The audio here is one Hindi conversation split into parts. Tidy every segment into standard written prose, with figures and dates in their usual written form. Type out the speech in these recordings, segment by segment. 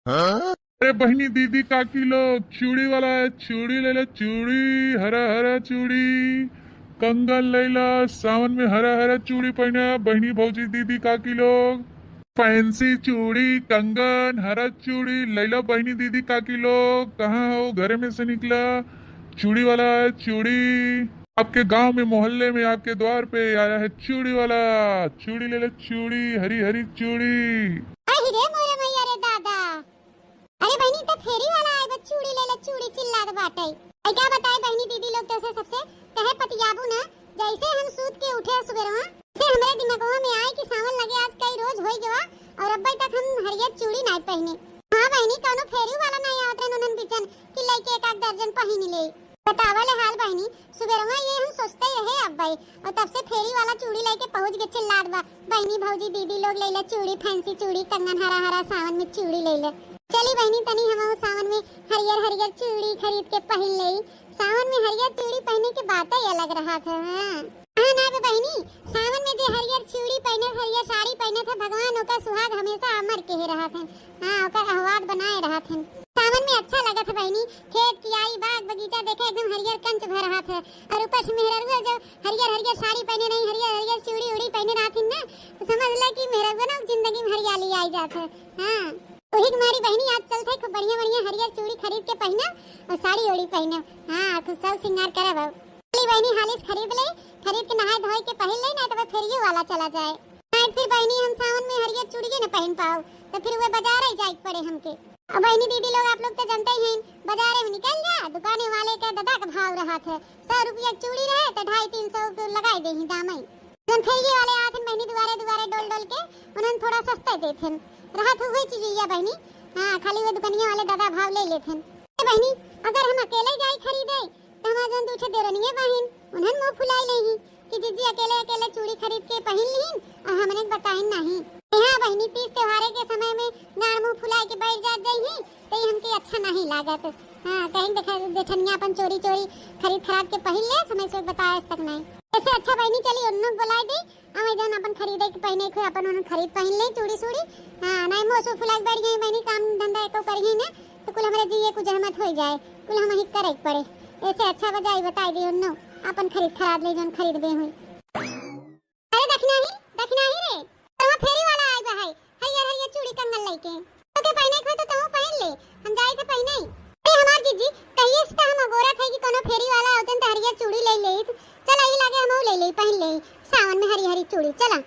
अरे बहनी दीदी काकी लोग चूड़ी वाला है, चूड़ी ले लो, चूड़ी हरा हरा चूड़ी। कंगन ले लो, सावन में हरा हरा चूड़ी पहना। बहनी भौजी दीदी काकी लोग फैंसी चूड़ी कंगन हरा चूड़ी ले लो। बहनी दीदी काकी लोग कहाँ हो, घर में से निकला? चूड़ी वाला है, चूड़ी आपके गांव में मोहल्ले में आपके द्वार पे आया है चूड़ी वाला। चूड़ी ले लो, चूड़ी हरी हरी चूड़ी। अरे मोरे मैया रे दादा, अरे बहनी तो फेरी वाला है, बस चूड़ी ले ले, चूड़ी चिल्लात बाटे। आई क्या बताए बहनी दीदी लोग तो से सबसे कहे पतियाबू ना। जैसे हम सूत के उठे सुबेरवा से हमरे दिमागवा में आए कि सावन लगे आज कई रोज होई गवा और अब्बे तक हम हरियर चूड़ी नहीं पहने। हां बहनी कोनो फेरी वाला नहीं आवत रे ननन बिचन कि लइके एक एक दर्जन पहन ले। बतावले हाल बहनी सुबेरवा ये हम सोचते रहे अब्बे और तब से फेरी वाला चूड़ी लेके पहुंच गए चिल्लात बा। बहनी भौजी दीदी लोग ले ले चूड़ी, फैंसी चूड़ी कंगन हरा हरा सावन में चूड़ी ले ले। चली बहनी तनी हम सावन में हरियर हरियर चूड़ी खरीद के पहन ले। सावन में हरियर चूड़ी पहनने के बात ही अलग रहा था। हां ना बहनी, सावन में जो हरियर चूड़ी पहने, हरियर साड़ी पहने थे, भगवान का सुहाग हमेशा अमर के रहा था। हां ओकर आवाज बनाए रहा था। सावन में अच्छा लगा था बहनी, खेत की आई बाग बगीचा देखे एकदम हरियर कंच भर रहा था। और ऊपर से मेहरगुआ जब हरियर हरियर साड़ी पहने नहीं, हरियर हरियर चूड़ी उड़ी पहने रहा थी ना, तो समझ ले कि मेहरगुआ ना जिंदगी में हरियाली आई जात है। हां वही तुम्हारी बहनी आज चलते खूब बढ़िया बढ़िया हरियर चूड़ी खरीद के पहना और साड़ी ओड़ी पहना। हाँ खूब सब श्रृंगार करे भाव। चली बहनी हालिस खरीद ले, खरीद के नहाए धोए के पहन ले, ना तो फेरियो वाला चला जाए। नहीं फिर बहनी हम सावन में हरियर चूड़ी न पहन पाओ तो फिर वो बाजार ही जाए पड़े हमके। अब बहनी दीदी लोग आप लोग तो जानते ही हैं, बाजार में निकल जा दुकाने वाले का दादा का भाव रहा था। 100 रुपया चूड़ी रहे तो 250-300 लगा दे ही दाम ही। जन फेरियो वाले आते बहनी दुआरे दुआरे डोल डोल के उन्होंने थोड़ा सस्ता देते राहत हुई चीज या बहनी। हां खाली वो दुकानिया वाले दादा भाव ले लेथे। बहनी अगर हम अकेले जाई खरीदे तो हमार जन दूठे देरनिए बहन उन्हन मुंह फुलाई लेही कि जीजी अकेले अकेले चूड़ी खरीद के पहन लीन और हमने बताइन नहीं। हां बहनी तीज त्योहार के समय में नार मुंह फुलाई के बैठ जात जई तो हमके अच्छा नहीं लागत। हां कहीं देखा देखनिया अपन चोरी चोरी खरीद खराब के पहन ले, समय से बताया तक नहीं। ऐसे अच्छा बहनी चली उन्होंने बुलाई दे हमें जन अपन खरीदे के पहने को अपन उन्होंने खरीद पहन ले चूड़ी सूड़ी। हां नहीं मोसो फुलाई बैठ गई बहनी, काम धंधा एको करी ना तो कुल हमरे जीए कुछ जहमत हो जाए, कुल हम ही करे पड़े। ऐसे अच्छा बजाई बताई दी उन्नो अपन खरीद खराब ले जन खरीद बे हुई। अरे देखना ही रे तो फेरी वाला आई बा है हरियर हरियर चूड़ी कंगन लेके तो के पहने को तो पहन ले, हम जाए थे पहने ही। अरे हमार जीजी कहिए से हम अगोरा थे कि कोनो फेरी वाला होतन तो हरियर चूड़ी ले ले। चला ही लागे हम ले ले पहन ले सावन में हरी हरी चूड़ी। चला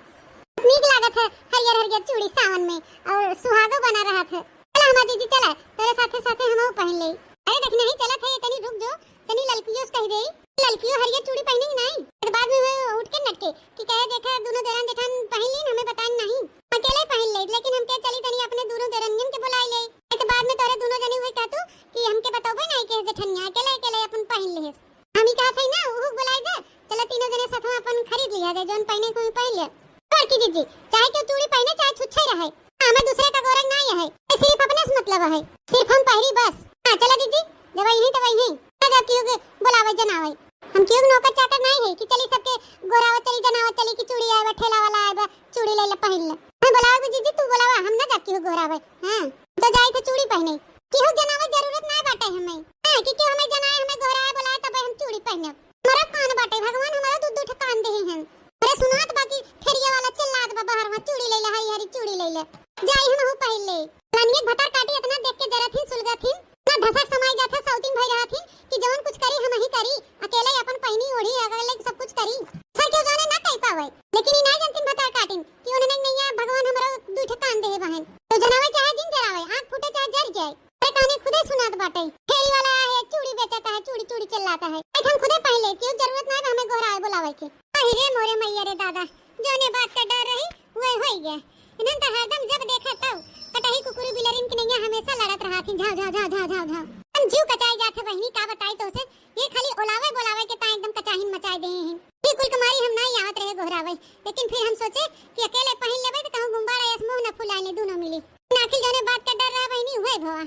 नीक लागत है हरियर हरियर चूड़ी सावन में और सुहागो बना रहा था। चला हमार जीजी चला तेरे साथे साथे हम पहन ले। अरे देखना ही चला थे तनी रुक जो, तनी ललकियों कह दे ललकियों हरियर चूड़ी पहनेंगे नहीं तो बाद में उठ के नटके कि कहे देखा दोनों देरन जेठान पहन ली हमें बतान नहीं। अकेले पहन ले लेकिन हम के चली तनी अपने दोनों देरनियन के बुलाई ले तो बाद में तोरे दोनों जने हुए कहतू कि हमके बताओबे नहीं के जेठनिया अकेले अकेले अपन पहन ले। हम ही कहत है ना वो बुलाई दे। चलो तीनों जने साथ में अपन खरीद लिया दे जोन पहने को पहन ले। और की जीजी चाहे क्यों चूड़ी पहने चाहे छुच्छे रहे, हमें दूसरे का गोरख नहीं है, सिर्फ अपने से मतलब है, सिर्फ हम पहरी बस। हां चलो जीजी जब यही तो वही है जब क्यों बुलावे जनावे हम क्यों नौकर चाकर नहीं है कि चली सबके गोरावा चली जनावा चली कि चूड़ी आए ठेला वाला आए चूड़ी ले ले पहन ले। मैं बुलावे जीजी तू बुलावा हम ना जाके गोरावे। हां तो जाई तो चूड़ी पहने क्यों जनावे जरूरत नहीं बाटे हमें। हां कि क्यों हमें जनाए हमें गोरावा बुलाए तब हम चूड़ी पहने हमारा कान बाटे भगवान हमारा दूध दूध कान दे हैं। अरे सुनात बाकी फेरिया वाला चिल्लात बा बाहर वहां चूड़ी ले ले हरी हरी चूड़ी ले ले जाई हम हो पहन ले। रानी भटार काटी इतना देख के जरा थी सुलगा थी ना धसक समाई जाता सौतीन भई रहा थी कि जवन कुछ करी हम ही करी अकेले अपन पहनी ओढ़ी अगले सब कुछ करी सर क्यों जाने ना कह पावे। लेकिन ना जानती भटार काटिन कि उन्होंने नहीं है भगवान हमारा दूठ कान दे बहन तो जनावे चाहे जिन जरावे आंख फूटे चाहे जर जाए। अरे कहने खुदे सुनात बाटे फेरी वाला है चूड़ी बेचता है चूड़ी चूड़ी चिल्लाता है हम खुदे पहन ले क्यों जरूरत ना हमें गोराए बुलावे की। अरे मोरे मैया रे दादा जोने बात का डर रही वही हो गया इन्हन तो हरदम जब देखा तब कटही कुकुरी बिलरिन की नैया हमेशा लड़त रहा थी झाव झाव झाव झाव झाव झाव हम जीव कचाई जाते बहनी का बताई तो से ये खाली ओलावे बोलावे के ता एकदम कचाहिन मचाई दे हैं। ये कुल कुमारी हम नहीं आवत रहे गोहरावे लेकिन फिर हम सोचे कि अकेले पहन लेबे तो कहूं गुंबाड़ा ऐसे मुंह न फुलाने दोनों मिली नाखिल जोने बात का डर रहा बहनी हुए भवा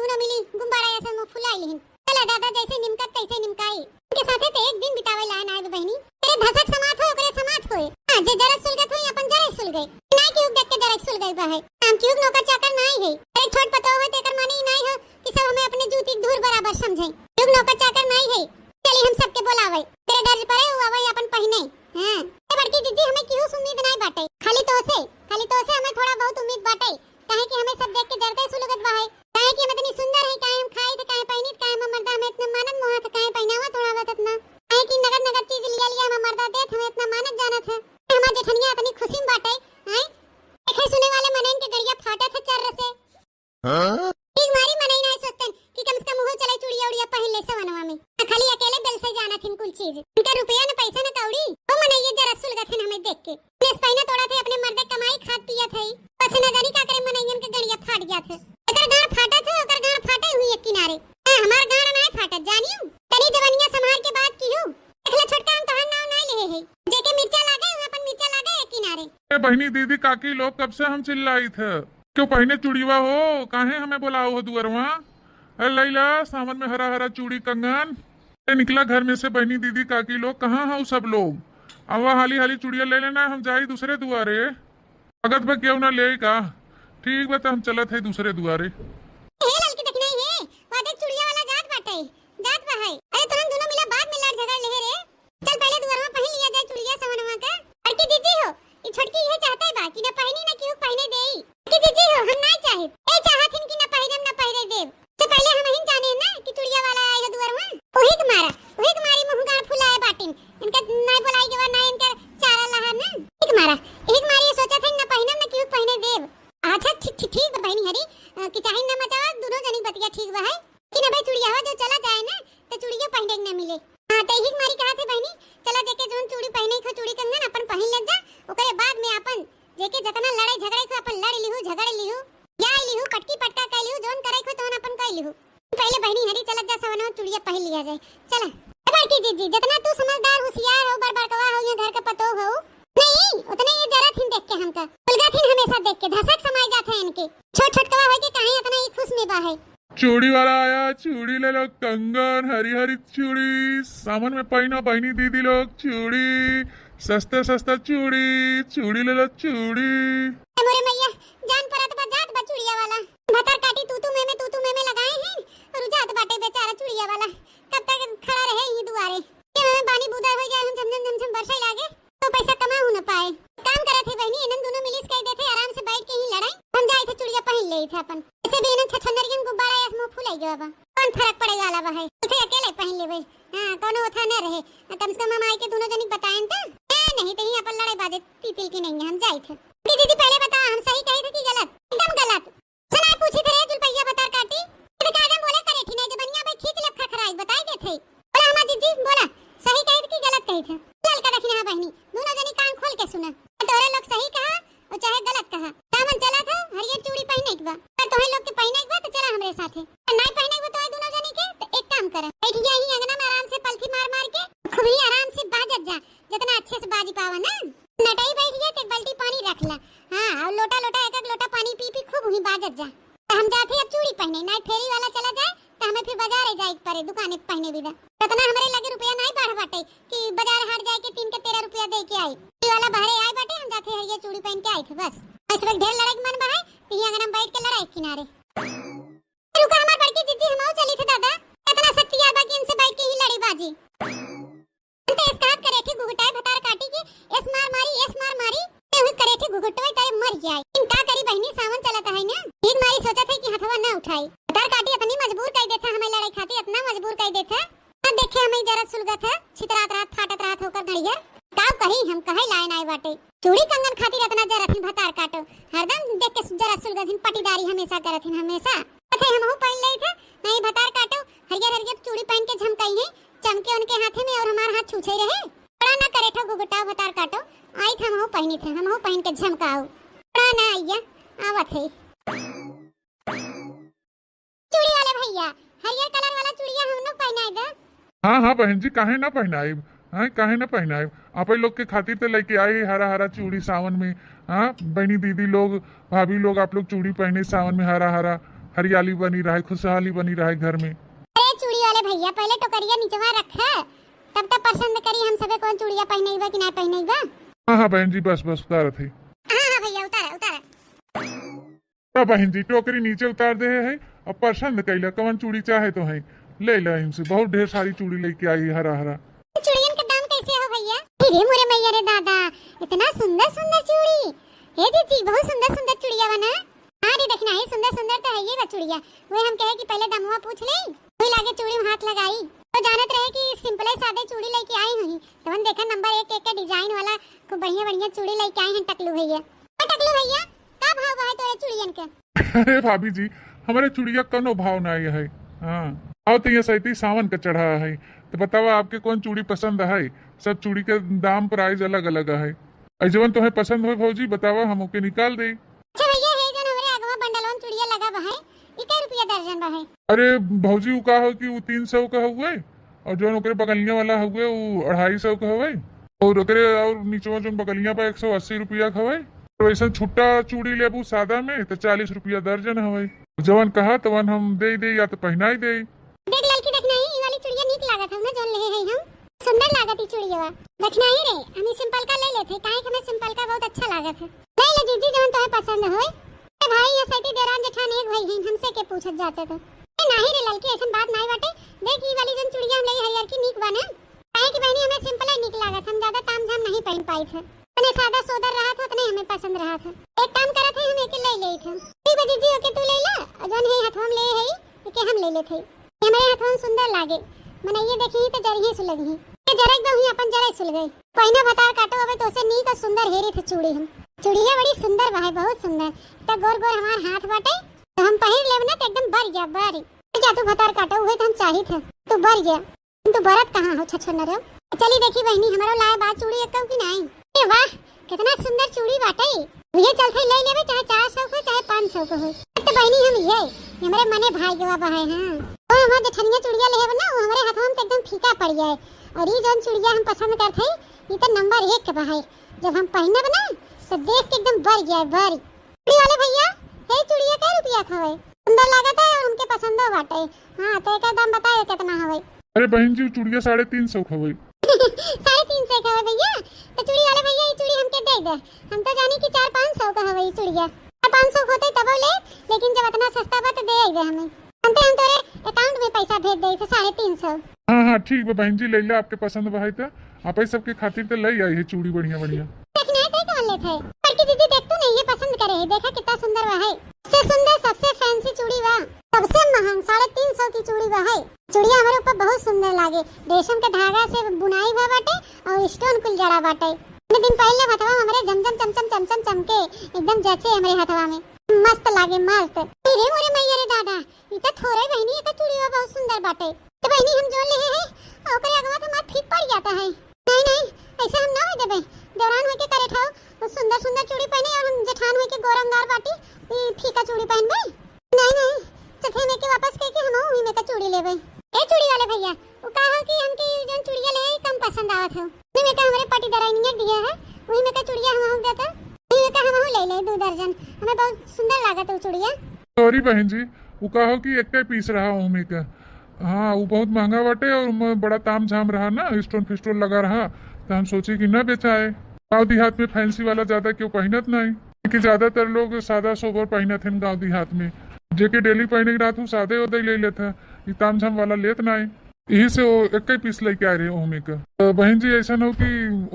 दोनों मिली गुंबाड़ा ऐसे मुंह फुलाई लेहिन। चला दादा जैसे निमकत तैसे निमकाई उनके साथे तो एक दिन बितावे लान आए बहनी तेरे धसक समात हो ओकरे समात होए। हां जे जरा सुलगत होई अपन जरा सुल गई नहीं क्यों देख के जरा सुल गई बा है हम क्यों नौकर चाकर नहीं है। अरे छोट पतो हो दूर बराबर समझे। लोग नौकर चाकर नहीं है। चली हम सबके बोलावे तेरे घर पर हुआ अपन पहिने। हां ए बड़की जीजी हमें क्यों उम्मीद नहीं बाटे, खाली तो से हमें थोड़ा बहुत उम्मीद बाटे। काहे कि हमें सब देख के जरते सुलगत बा है, काहे कि हम इतनी सुंदर है, काहे हम खाई थे, काहे पहिनी थे, काहे हम मर्दा में इतना मानत मोहा था, काहे पहनावा थोड़ा बहुत इतना, काहे कि नगद नगद चीज लिया लिया हम मर्दा देत हमें इतना मानत जाना था। हमार जेठनिया इतनी खुशी में बाटे हैं। देखे सुने वाले मनन के गड़िया फाटा था चर्र से। हां ठीक मारी मनई नहीं सोचतन कि कम से कम हो चले चूड़िया उड़िया पहन ले सवनवा में, खाली अकेले बेल से जाना थिन कुल चीज। उनका रुपया न पैसा न कौड़ी वो मनई ये जरा सुलगत है हमें देख के। नेस पहिना तोड़ा थे अपने मर्दे कमाई खात पिया थे, बस न जानी का करे मनईयन के गड़िया फाट गया था। अगर गाड़ फाटा था अगर गाड़ फाटे हुई एक किनारे हमार गाड़ नहीं फाटा जानियो। तनी जवानिया संभाल के बात की हो, देखले छोटका हम तोहर नाव नहीं ले है जेके मिर्चा लागे अपन मिर्चा लागे एक किनारे। ए बहनी दीदी काकी लोग कब से हम चिल्लाई थे क्यों पहने चूड़ीवा हो, काहे हमें बुलाओ हो दुअरवा। अरे लैला सावन में हरा हरा चूड़ी कंगन निकला घर में से। बहनी दीदी काकी लोग कहाँ हो सब लोग, अब हाली हाली चूड़िया ले लेना, हम जाई दूसरे दुआरे। अगत में क्यों ना ले का, ठीक बता हम चलत है दूसरे दुआरे। ए ललकी देख नहीं है वादे चूड़िया वाला जात बाटे जात बा है। अरे तुरंत दोनों मिला बाद में लड़ झगड़ ले रे। चल पहले दुआरवा पहन लिया जाए चूड़िया सवनवा का। अड़की जीजी हो ये छोटकी ये चाहता है बाकी ना पहनी ना क्यों पहने देई। कि जीजी हो हम नहीं चाहे ए चाहत हिन कि ना पहिरम ना पहिरे देव। से पहले हम ही जाने ना कि चूड़िया वाला आएगा दुआरवा ओही के मारी मुंह गाड़ फुलाए बाटिन इनका नहीं बुलाई के ना इनका चारा लहा ना एक मारी सोचा था ना पहिरम ना क्यों पहने देव। अच्छा ठीक बहनी हरी कि चाहे ना मचावा दोनों जनी बतिया ठीक बा है कि ना भाई चूड़िया जो चला जाए ना तो चूड़िया पहने ना मिले। हां तो ही मारी कहा थे बहनी चला जेके जोन चूड़ी पहने खो चूड़ी कंगन अपन पहन ले जा ओकरे बाद में अपन जेके जतना लड़ाई झगड़े को अपन लड़ लिहु झगड़ लिहु या लिहु पटकी पटका कह लिहु जोन करे को तोन अपन कह लिहु। पहले बहनी हरी चला जा सवनो चूड़िया पहन लिया जाए। चला ए बाकी जीजी जितना तू समझदार होशियार हो बड़बड़ कवा हो या घर का पतो हो नहीं उतने ये जरा थिन देख के हमका उलगा थिन हमेशा देख के धसक समाई जात है इनके छोट छोट कवा हो के काहे इतना ही खुश में बा है। चूड़ी वाला आया चूड़ी ले लो कंगन हरी हरी चूड़ी सामान में पहना बहनी दीदी लोग चूड़ी सस्ता सस्ता चूड़ी ले लो चूड़ी। मोरे मैया जान परत बा जात बा चूड़िया वाला भतर काटी तू में लगाए हैं और जात बाटे बेचारा चूड़िया वाला कब तक खड़ा रहे ही दुआरे के में पानी बूदा हो जाए हम झम बरसाई लागे तो पैसा कमा हो न पाए। काम करे थे बहनी इनन दोनों मिलिस कह देथे आराम से बैठ के ही लड़ाई हम जाए थे चूड़िया पहन ले थे अपन ऐसे भी इनन छछनरियन गुब्बारा या मुंह फुलाई गवा बा कौन फर्क पड़े वाला बा है उठे अकेले पहन लेबे। हां कोनो उठा न रहे कम से कम हम आई के दोनों जनी बताएं त नहीं तो ही अपन लड़ाई बाजे तितिल की नहीं हम जाए थे। दीदी पहले बता हम सही कहे थे कि गलत एकदम गलत सुना पूछी थे जुलपैया बता काटी तो कागम बोले करे थी नहीं जबनिया भाई खींच ले खरखराई बताई दे थे बोला हमार जीजी बोला सही कहे थे कि गलत कहे थे। चल का देखना बहनी दोनों जनी कान खोल के सुना तोरे लोग सही कहा और चाहे गलत कहा दामन चला था हरियर चूड़ी पहने के बा पर तोहे लोग के पहने के बा तो चला हमरे साथे नहीं पहने के तो दोनों जनी के तो एक काम कर बैठ जा ही अंगना में आराम से पलथी मार के खूब ही आराम से बाजत जा जितना अच्छे से बाजी पावा ना नटाई बैठ गया एक बाल्टी पानी रख ला। हां और लोटा एक लोटा पानी पी खूब ही बाजत जा। हम जाते अब चूड़ी पहने ना फेरी वाला चला जाए तो हमें फिर बाजार जाए पड़े दुकान पहने बिना इतना हमारे लगे रुपया नहीं बढ़ बाटे कि बाजार हाट जाए के 3 के 13 रुपया दे के आई चूड़ी वाला बाहर आए बाटे हम जाते हैं ये चूड़ी पहन के आए थे बस इस वक्त ढेर लड़ाई मन बा है तो यहां अगर हम बैठ के लड़ाई किनारे रुका हमार बड़की जीजी हम चली थे दादा इतना शक्ति आ बाकी इनसे बैठ के ही लड़ी बाजी तो स्टार्ट करे थे गुगटाए भतार काटी के एस मार मारी ते हुई करे थे गुगटवे तारे मर जाए इन का करी बहनी सावन चलता है ना एक मारी सोचा था कि हथवा ना उठाई भतार काटी इतनी मजबूर कर देता हमें लड़ाई खाती इतना मजबूर कर देता ना देखे हमें जरा सुलगत है छितरात रात फाटत रात होकर गड़िया का कही हम कहे लाइन आए बाटे चूड़ी कंगन खातिर इतना जरा थिन भतार काटो हरदम देख के जरा सुलगत थिन पटीदारी हमेशा करत थिन हमेशा थे हम हो पहन ले थे नहीं भतार काटो हरियर चूड़ी पहन के झमकाई है चमके उनके हाथे में और हमारे हाथ छूछे रहे बड़ा ना करे ठो गुगटा भतार काटो आई थे हम हो पहनी थे हम हो पहन के झमकाओ बड़ा ना आइया आवत है चूड़ी वाले भैया हरियर कलर वाला चूड़िया हम लोग पहनाए दा। हाँ बहन जी काहे ना पहनाइब हाँ काहे ना पहनाइब आप लोग के खातिर तो लेके आए हरा हरा चूड़ी सावन में। हाँ बहनी दीदी लोग भाभी लोग आप लोग चूड़ी पहने सावन में हरा हरा हरियाली बनी रहे खुशहाली बनी रहे घर में। अरे चूड़ी वाले भैया पहले टोकरिया नीचवा रखा तब तक पसंद करी हम सबे कौन चूड़िया पहनेगा कि ना पहनेगा। हाँ बहन जी बस उतारा थे। हाँ भैया उतारा बहन जी टोकरी नीचे उतार दे है और पसंद कैला कवन चूड़ी चाहे तो है ले ला इनसे बहुत ढेर सारी चूड़ी लेके आई हरा हरा। चूड़ियन का दाम कैसे हो भैया? अरे मोरे मैया रे दादा, इतना सुंदर सुंदर चूड़ी। हे जीजी बहुत सुंदर सुंदर चूड़िया बना। हाँ रे देखना है सुंदर सुंदर तो है ये बा चूड़िया। वो हम कहे कि पहले दामवा पूछ ले कोई लागे चूड़ी में हाथ लगाई तो जानत रहे कि सिंपल सादे चूड़ी लेके आई हुई तो हम देखा नंबर 1 1 का डिजाइन वाला खूब बढ़िया बढ़िया चूड़ी लेके आई हैं टकलू भैया। टकलू भैया का भाव है तोरे चूड़ियन के? अरे भाभी जी हमारे चूड़िया कनो भाव ना है। हाँ आओ तो ये सैती सावन का चढ़ा है तो बताओ आपके कौन चूड़ी पसंद है। सब चूड़ी के दाम प्राइस अलग अलग है। जवन तुम्हें पसंद हो भौजी बताओ हम ओके निकाल दे। अच्छा भैया है जन हमरे अगवा बंडलवन चूड़िया लगा बा है ई कै रुपया दर्जन बा है? अरे भौजी वो का हो कि वो 300 का हुए और जो ओकरे बगलिया वाला हुए वो 250 का हुए और ओकरे और नीचे जो बगलिया पर 180 रुपया का हुए। तो ऐसा छुट्टा चूड़ी लेबू सादा में तो 40 रुपया दर्जन हुए। जवन कहा तवन हम दे या तो पहना ही दे। देख लड़की देखना ही ई वाली चूड़िया नीक लागत है ना जोन ले है हम सुंदर लागत ई चूड़िया देखना ही रे हम सिंपल का ले लेते काहे कि हमें सिंपल का बहुत अच्छा लागत है। ले ले जीजी जोन तोहे पसंद होय। ए भाई ये सैती देरान जेठान एक भाई हैं हमसे के पूछत जाते तो ए नाही रे लड़की ऐसन बात नहीं बाटे। देख ई वाली जोन चूड़िया हम ले है यार की नीक बा ना काहे कि बहनी हमें सिंपल ही नीक लागत हम ज्यादा तामझाम नहीं पहन पाई थे तने सादा सोदर रहा था तने हमें पसंद रहा था। एक काम करत है हम एक ले ले थे ठीक बा जीजी ओके तू ले ला जोन है हाथ हम ले है के हम ले लेथे हमारे हाथ में सुंदर लागे मने ये देखी तो जरिए सुलगी ये जरक दो ही अपन जरे सुल गई पहिना भतार काटो अबे तो से नीक और सुंदर हेरी थे चूड़ी हम चूड़िया बड़ी सुंदर बा है बहुत सुंदर त गोर गोर हमार हाथ बाटे तो हम पहिर लेब ना तो एकदम बर जा बारी जा तू भतार काटो उहे तो हम चाही थे तू बर जा तू बरत कहां हो छछन रे। चली देखी बहनी हमारो लाए बात चूड़ी एक की नहीं। ए वाह कितना सुंदर चूड़ी बाटे ये चलते ले लेबे चाहे 400 को चाहे 500 को हो तो बहनी हम ये हमारे मने भाई के बा है। हां और हमार जेठनिया चूड़िया लेब ना वो हमारे हाथ में एकदम फीका पड़ जाए और ये जोन चूड़िया हम पसंद करथे ये तो नंबर 1 के बा है जब हम पहनब ना तो देख के एकदम बर जाए बर। चूड़ी वाले भैया हे चूड़िया कै रुपया खवे? सुंदर लागत है और उनके पसंद बाटे। हां तो एक दाम बताए कितना हवे? अरे बहन जी चूड़िया 350 खवे। 350 का भैया तो चूड़ी वाले भैया ये चूड़ी हमके दे दे हम तो जानी कि 400-500 का हवे ये चूड़िया 500 होते तब ले लेकिन जब इतना सस्ता बा तो दे दे हमें हम तोरे अकाउंट में पैसा भेज दे तो 350। हाँ ठीक बा बहन जी ले ला आपके पसंद बा है तो आप ही सबके खातिर तो ले आई है चूड़ी बढ़िया बढ़िया। देखना है कौन लेते है लड़की दीदी देख तू नहीं ये पसंद करे है देखा कितना सुंदर बा है सबसे सुंदर सबसे फैंसी चूड़ी बा सबसे महंग 350 की चूड़ी बा है। चूड़िया हमारे ऊपर बहुत सुंदर लागे रेशम के धागा से बुनाई हुआ बाटे और स्टोन कुल जड़ा बाटे। इतने दिन पहले हथवा हमारे जमजम चमचम चमचम चमके एकदम जैसे हमारे हथवा में मस्त लागे मस्त। अरे मोरे मैया रे दादा ये तो थोड़े बहनी ये तो चूड़िया बहुत सुंदर बाटे तो बहनी हम जोड़ ले है ओकरे अगवा तो मार फीट पड़ जाता है। नहीं नहीं ऐसे हम ना हो देबे दौरान होके करे ठाओ तो सुंदर सुंदर चूड़ी पहने और हम जेठान होके गोरमदार बाटी फीका चूड़ी पहनबे। नहीं नहीं चथे में के वापस कह के हम वही में का चूड़ी लेबे। ए चूड़ी वाले भैया वो कहा कि हमके जोन चूड़िया ले कम पसंद आवत हो नहीं में का हमारे पार्टी दराइनिया दिया है वही में का चूड़िया हम हो देता वही में का हम ले ले 2 दर्जन हमें बहुत सुंदर लागत है चूड़िया। सॉरी बहन जी वो कहो कि एक पीस रहा ओमे का। हाँ वो बहुत महंगा बाटे और बड़ा ताम झाम रहा ना स्टोन फिस्टोन लगा रहा तो हम सोचे कि न बेचाए। गाँव देहात में फैंसी वाला ज्यादा क्यों पहनत नहीं कि ज्यादातर लोग सादा सोबर पहनत हैं गाँव देहात में जेके डेली पहने की रात सादे उदय ले लेता ये ताम झाम वाला लेत नहीं यही से वो एक पीस लेके आ रहे ओमे का। तो बहन जी ऐसा न हो कि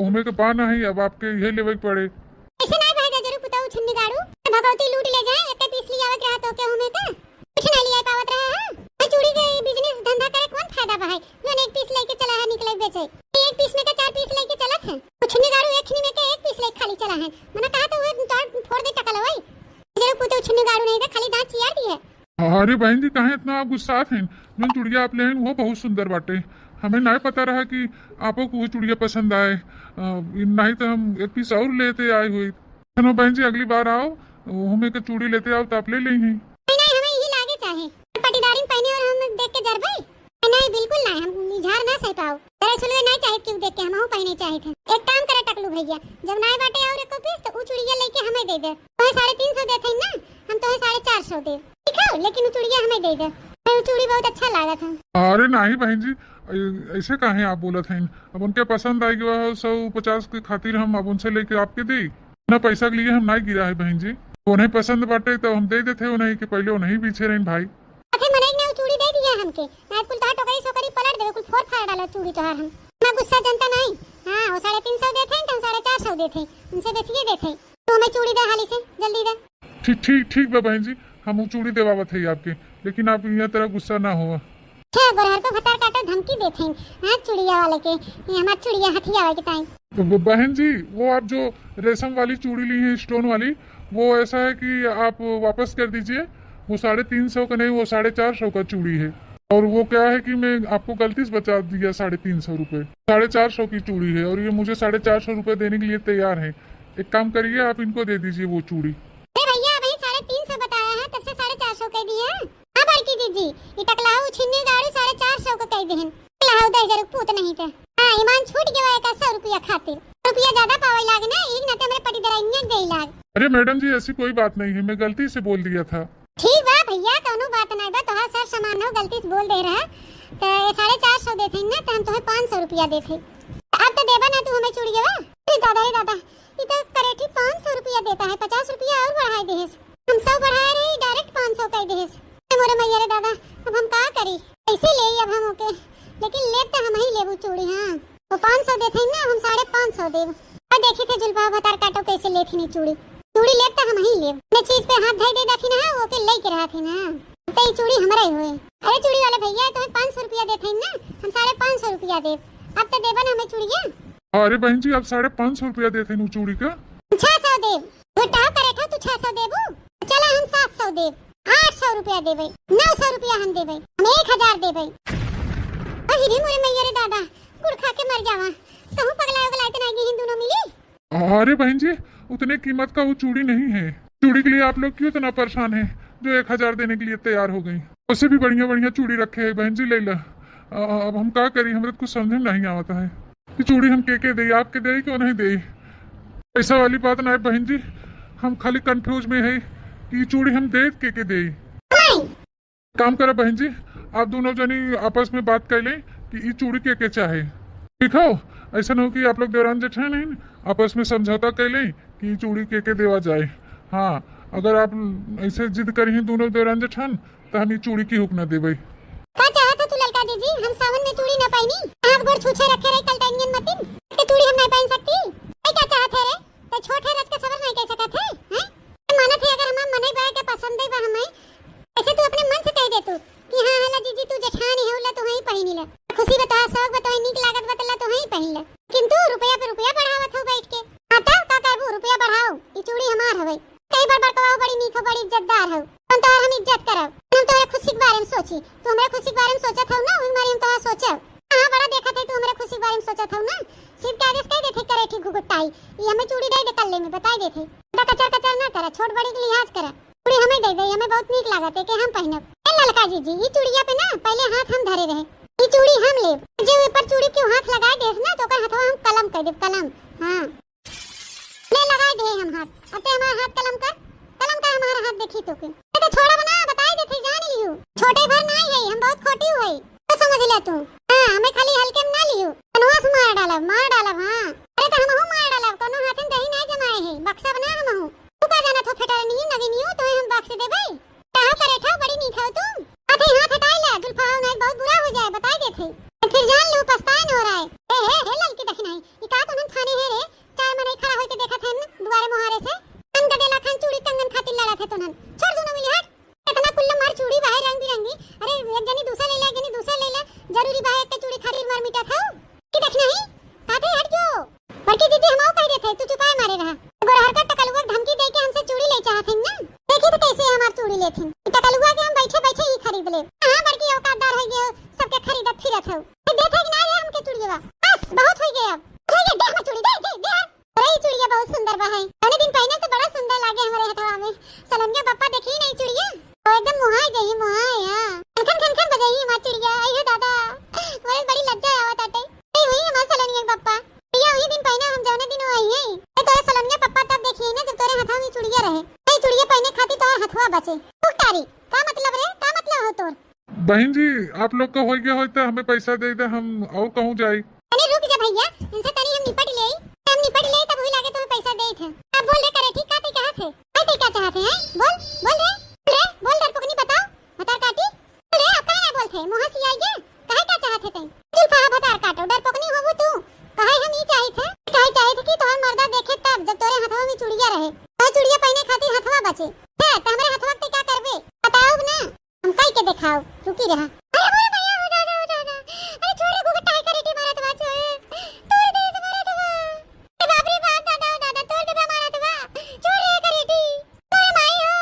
ओमे का पा नहीं अब आपके यही लेवे पड़े। ऐसे नहीं भाई जरूर पुताऊ छन्नी गाड़ू भगवती लूट ले जाए एक पीस लिया आवत रहा तो के ओमे का कुछ नहीं लिया पावत रहा है। चूड़ी के बिजनेस धंधा करे कौन फायदा बा है जो एक पीस लेके चला है निकले बेचे एक पीस में का 4 पीस लेके चलत है कुछ नहीं गाड़ू एक में के 1 पीस लेके खाली चला है मने कहा तो वो तोड़ फोड़ दे टकल होई जरूर पुताऊ छन्नी गाड़ू नहीं था खाली दांत चियार दी है। अरे बहन जी कहाँ इतना आप गुस्सात हैं जो चूड़िया आप ले हैं वो बहुत सुंदर बाटे हमें नहीं पता रहा कि आपको वो चूड़िया पसंद आए नहीं तो हम एक पीस और लेते आए हुए। चलो बहन जी अगली बार आओ हमें का चूड़ी लेते आओ तो आप ले लेंगे। नहीं हमें यही लागे चाहे पटीदारी पहने और हम देख के जरबे नहीं बिल्कुल नहीं हम इजहार ना सह पाओ तेरे सुलगे नहीं चाहे क्यों देख के हम पहने चाहे थे। एक काम करे टकलू भैया जब नहीं बाटे और एक पीस तो वो चूड़िया लेके हमें दे दे तो 350 देते ना हम तो 450 दे ठीक है लेकिन वो चूड़िया हमें दे दे वो चूड़ी बहुत अच्छा लगा था। अरे नहीं बहन जी ऐसे काहे आप बोलत हैं अब उनके पसंद आएगी वह 150 के खातिर हम अब उनसे लेके आपके दी ना पैसा के लिए हम नहीं गिरा है बहन जी उन्हें पसंद बाटे तो हम दे देते उन्हें कि पहले उन्हें पीछे रही भाई। आखिर मने ने चूड़ी दे दिया हमके आज कुल तोहार टोकरी सोकरी पलट देवे कुल फोड़ फाड़ डाला चूड़ी तोहार हम मैं गुस्सा जनता नहीं। हां वो 350 देथे तो 450 देथे उनसे बेसिए देथे तो हमें चूड़ी दे हाली से जल्दी दे। ठीक ठीक ठीक बा बहन जी हम वो चूड़ी देवावत है आपके लेकिन आप यहाँ तरह गुस्सा ना हुआ। छे गोरहर को भतार काटो धमकी देथे हां चूड़िया वाले के ये हमार चूड़िया हथिया वाले के ताई। तो बहन जी वो आप जो रेशम वाली चूड़ी ली है स्टोन वाली वो ऐसा है कि आप वापस कर दीजिए। वो 350 का नहीं वो 450 का चूड़ी है और वो क्या है कि मैं आपको गलती से बचा दिया 350 रुपए 450 की चूड़ी है और ये मुझे 450 रुपए देने के लिए तैयार है। एक काम करिए आप इनको दे दीजिए वो चूड़ी। अरे भैया अभी 350 बताया है तब से 450 कह दिया। हां बड़की जीजी ये टकलाऊ छिन्नी गाड़ी 450 का कह देहन टकलाऊ दे जरूर पूत नहीं थे। हां ईमान छूट गया 100 रुपया खातिर रुपया ज्यादा पावे लागे ना एक ना ते हमरे पटीदार गई लाग। अरे मैडम जी ऐसी कोई बात नहीं है मैं गलती से बोल दिया था। ठीक बा भैया कोनो बात नहीं बा तोहार सर सामान हो गलती से बोल दे रहा तो 450 देथे ना तो हम तुम्हें 500 रुपया देथे अब तो देबा ना तू हमें चूड़िया। अरे दादा ये तो करेठी 500 रुपया देता है 50 रुपया और बढ़ा देहेस हम 100 बढ़ाए रही डायरेक्ट 500 कह देहेस। मोरे मैया रे दादा अब हम का करी कैसे ले अब हम ओके लेकिन लेब तो हम ही लेबू चूड़ी। हां वो 500 देथे ना हम 550 देब और देखी थे जुलपा भतार काटो कैसे लेथी नहीं चूड़ी चूड़ी लेब तो हम ही लेब ने चीज पे हाथ धई दे दखी ना वो के ले के रहा थे ना तो ये चूड़ी हमरा ही होए। अरे चूड़ी वाले भैया तो 500 रुपया देथे ना हम 550 रुपया देब अब तो देबा ना हमें चूड़िया। अरे बहन जी आप 550 रुपया देते नु चूड़ी का 600 देब घटा करे था तू 600 देबू चला हम 700 देब 800 रुपया देबे 900 रुपया हम देबे हम 1000 देबे। अरे मोरे मैया रे दादा गुड़ खा के मर जावा कहूं पगला उगला इतना गिहिन दोनों मिली। अरे बहन जी उतने कीमत का वो चूड़ी नहीं है। चूड़ी के लिए आप लोग क्यों इतना परेशान हैं जो 1000 देने के लिए तैयार हो गई। उससे भी बढ़िया बढ़िया चूड़ी रखे है बहन जी ले ला। अब हम क्या करें हमें कुछ समझ में नहीं आता है कि चूड़ी हम के दे आपके दे क्यों नहीं दे। ऐसा वाली बात ना है बहन जी हम खाली कंफ्यूज में है कि चूड़ी हम दे के दे। काम करो बहन जी आप दोनों जनी आपस में बात कर लें कि ये चूड़ी के चाहे ठीक हो। ऐसा न हो कि आप लोग देवरान जेठान हैं आपस में समझौता कर लें कि चूड़ी के देवा जाए। हाँ अगर आप ऐसे जिद करी हैं दोनों देवरान जेठान तो हम ये चूड़ी की हुक न देवे। का चाहता तू ललका जीजी हम सावन में चूड़ी न पाईनी हाथ गोड़ छूछे रखे रही कल टाइनियन मतिन ते चूड़ी हम नहीं पहन सकती। ए क्या चाहते रे ते छोटे रच के सबर नहीं कह सकत है हैं मानत है अगर हम मने बाय के पसंद है बा हमें ऐसे तू अपने मन से कह दे तू कि हां हला जीजी तू जेठान है उला तो वही पहनी ले खुशी बता शौक बता नीक लागत बतला तो वही पहन ले किंतु रुपया पे रुपया बढ़ावत हो बैठ के आता का करबू रुपया बढ़ाओ ये चूड़ी हमार हवे कई बार बड़कवाओ बड़ी नीक हो बड़ी इज्जतदार हो हम तो हम इज्जत करब हम तो खुशी के बारे में सोची तू हमरा खुशी के बारे में सोचत हो ना उन बारे में तो सोचब हां बड़ा देखत है तू हमरा खुशी के बारे में सोचत हो ना सिर्फ का आदेश कह देथे करे ठीक घुगुटाई ये हमें चूड़ी दे दे कल ले में बता देथे बड़ा कचर कचर ना करा छोट बड़ी के लिहाज करा चूड़ी हमें दे दे हमें बहुत नीक लागत है कि हम पहनब। ए ललका जीजी ये चूड़िया पे ना पहले हाथ हम धरे रहे ये चूड़ी हम लेब जे ऊपर चूड़ी के हाथ लगाए देस ना तो ओकर हाथवा हम कलम कह देब कलम। हां ले लगाए दे हम हाथ अब ते हमारा हाथ कलम कर हमारा हाथ देखी तो के तो छोड़ा बना बताई देथे जान लियो छोटे भर नहीं है हम बहुत खोटी है तो समझ ले तू। हां हमें खाली हल्के में ना लियो कनवास मार डालब हां अरे तो हम मार डालब कोनो हाथ में दही नहीं जमाए है बक्सा बना हम हूं तू का जाना तो फेटर नहीं नवीनियो तो हम बक्से देबे का करे था बड़ी नी खाओ तू हाथ हटाई ले जुल्फाओ नहीं बहुत बुरा हो जाए बताई देथे फिर जान लो पछतान हो रहा है। हे ललकी देखना है ये का तो हम खाने है रे 4 महीने खड़ा होके देखा था दुआरे मोहारे से हम गडेला खान चूड़ी कंगन खातिर लड़ा थे तो नन छोड़ दो ना मिली हट इतना कुल्ला मार चूड़ी बाहर रंग बिरंगी अरे एक जनी दूसरा ले ले जरूरी बाहर एक चूड़ी खातिर मार मिटा था की देखना है हाथे हट जो बड़की दीदी हम कह देते तू चुपाए मारे रहा गोरहर का टकलुआ धमकी दे के हमसे चूड़ी ले चाहते ना देखी तो कैसे हमार चूड़ी लेथिन टकलुआ के हम बैठे ही खरीद ले। हां बड़की औकातदार हो गए सबके खरीदत फिरत हो देखे कि ना रे हमके चूड़िया बस बहुत हो गया हो गया दे हम चूड़ी दे अरे चूड़िया बहुत सुंदर बा है पहले दिन पहने तो बड़ा सुंदर लागे हमारे हथवा में सलनिया पप्पा देखी नहीं चूड़िया तो एकदम मुहाई जही मुहाई हां खन बजाई हमार चूड़िया अयो दादा बड़े बड़ी लज्जा आवत आटे ए हुई हमार सलनिया पप्पा भैया वही दिन पहना हम जौने दिन आई है ए तोरे सलनिया पप्पा तब देखी ना जब तोरे हथवा में चूड़िया रहे ए चूड़िया पहने खाती तो हथवा बचे उतारी का मतलब रे का मतलब हो तोर। बहन जी आप लोग का हो गया हो तो हमें पैसा दे दे हम और कहूँ जाए। अरे रुक जा भैया इनसे तनी हम निपट ले तब हुई लागे तुम्हें पैसा दे थे अब बोल रहे करे ठीक का ते क्या थे क्या चाहते हैं रुकी रहा। अरे मोरे भैया हो दादा हो दादा, अरे छोड़ रे गुगटा है करेटी मारा तवा छोड़, तोड़ दे इसे मारा तवा। अरे बाप रे बाप दादा हो दादा, तोड़ दे मारा तवा, छोड़ रे करेटी, मोरे माई हो।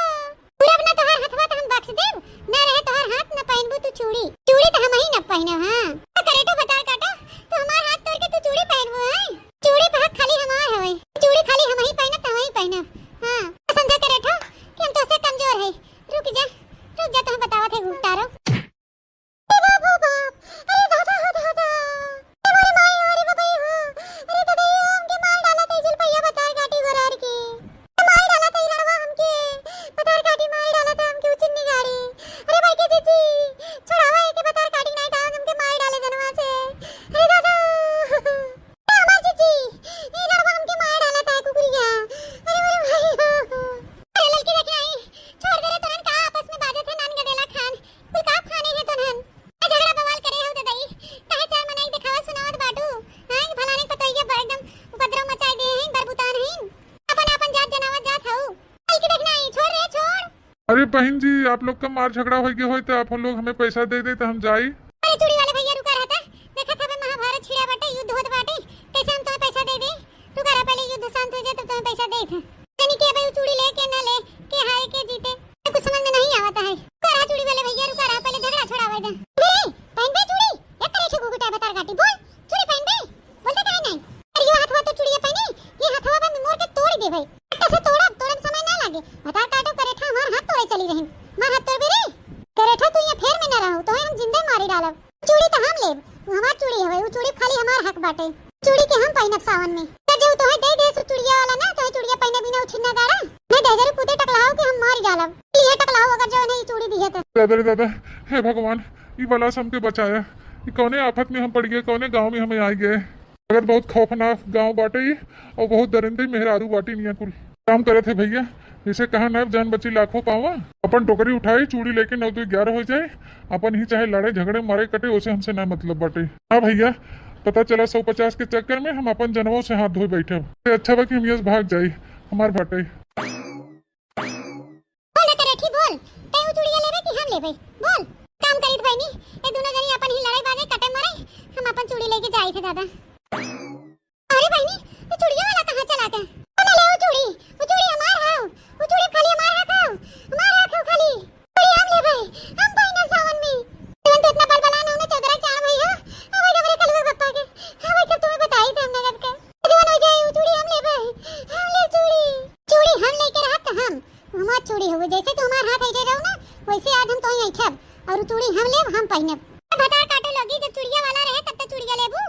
पूरा अपना तोहार हथवा त हम बख्श देब, ना रहे तोहार हाथ न पहनबू तू चूड़ी, चूड़ी त हम ही न पहनब। हां तो करेटो बता काटा, तो हमार हाथ तोड़ के तू चूड़ी पहनबू है? चूड़ी पे हक खाली हमार हवे, चूड़ी खाली हम ही पहनब त हम ही पहनब। हां समझा करेटो कि हम तोसे कमजोर है। रुक जा तो हम बतावत है घुटारो। ए बाप हो बाप, अरे दादा हो दादा, ए मोरे माई हो, अरे बाबा हो, अरे दादा ये हमके मार डाला था जल भैया बतार काटी गोरार के, मार डाला था लड़वा हमके, बतार काटी मार डाला था हमके उचिन्नी गाड़ी। अरे भाई के जीजी छुड़ावा है के बतार काटी नहीं था हमके मार डाले जनवा से। अरे दादा हमार जीजी ये लड़वा हमके मार डाला था कुकुरिया। अरे मोरे भाई हो, अरे लड़की देख आई, छोड़ दे रे तुरंत का आपस में बाजे थे नान गदेला खान, कुल का खाने है तुरंत झगड़ा बवाल करे हो ददाई, काहे चार मनाई दिखावा सुनावत बाटू। हां भलाने पतैया एकदम उपद्रव मचाई दे हैं बरबुतान हैं, अपन जात जनावत जात हऊ। लड़की देखना आई, छोड़ रे छोड़। अरे बहन जी आप लोग का मार झगड़ा हो गया हो तो आप लोग हमें पैसा दे दे तो हम जाई। अरे चूड़ी वाले भैया रुका रहता, देखा था महाभारत छिड़ा बाटे, युद्ध होत बाटे, कैसे हम तुम्हें पैसा दे दे? रुका रहा पहले युद्ध शांत हो जाए तब तुम्हें पैसा दे थे। यानी के भाई चूड़ी ले के ना ले, के हारे के जीते, कुछ समझ में नहीं आता है। रुका रहा चूड़ी वाले भैया, रुका रहा पहले झगड़ा छुड़ावे दे। अरे पहन बे चूड़ी, एक करे छे गुगुटा बतार काटी, बोल चूड़ी पहन बे, बोलते काहे नहीं? अरे ये हाथवा तो चूड़िया पहनी, ये हाथवा में मोड़ के तोड़ दे भाई, कैसे तोड़ब समय ना लागे, बतार काटो करेठा हमार हाथ तोड़े चली रहन, मार हाथ तोड़ बे रे करेठा, तू ये फेर में ना रहू तो हम जिंदा मारी डालब। चूड़ी तो हम लेब, हमार चूड़ी हवे, वो चूड़ी खाली हमार हक बाटे, चूड़ी के हम पहनब सावन में। जो तो है दे दे सु चूड़िया वाला ना, तो चूड़िया पहने बिना उछिन्ना गाड़ा नहीं दे जरे पुते टकलाओ के हम मार डालब। ये टकलाओ अगर जो नहीं चूड़ी दी है तो। दादा दादा हे भगवान ये वाला से हमके बचाया, ये कौने आफत में हम पड़ गए, कौने गांव में हमें आ गए। अगर बहुत खौफनाक गांव बाटे ये और बहुत दरिंदे मेहरारू बाटी निया कुल काम करे थे भैया, जिसे कहा ना जान बची लाखों पावा। अपन टोकरी उठाई चूड़ी लेके 9 तो 11 हो जाए, अपन ही चाहे लड़े झगड़े मारे कटे उसे हमसे ना मतलब बाटे। हाँ भैया पता चला 150 के चक्कर में हम अपन जनवों से हाथ धोए बैठे, अच्छा बा कि हम यस भाग जाई हमार बाटे। बोल करेठी बोल, तै वो चूड़िया लेबे कि हम लेबे? बोल काम करित भाई नी, ए दोनों जनी अपन ही लड़ाई बाजे कटे मारे, हम अपन चूड़ी लेके जाई थे दादा। अरे भाई नी ये चूड़िया वाला कहां चला के? ना ले वो चूड़ी हमार है, वो चूड़ी खाली हमार है, खाओ हमार है खाली चूड़ी हम ले भाई, हम पहने सावन में। तुरंत इतना बलबला ना होने चौधरा चार भाई हो, हमें डबरे कलवे पप्पा के, हमें तो तुम्हें बताई थे हमने जब के जवान हो जाए वो चूड़ी हम ले भाई, हम ले चूड़ी हम लेके रहा तो हम हमार चूड़ी हो जैसे तो हमार हाथ ऐसे रहो ना वैसे आज हम तो ही ऐठब और चूड़ी हम लेब हम पहनब। भतार काटो लोगी जब चूड़िया वाला रहे तब तो चूड़िया लेबू,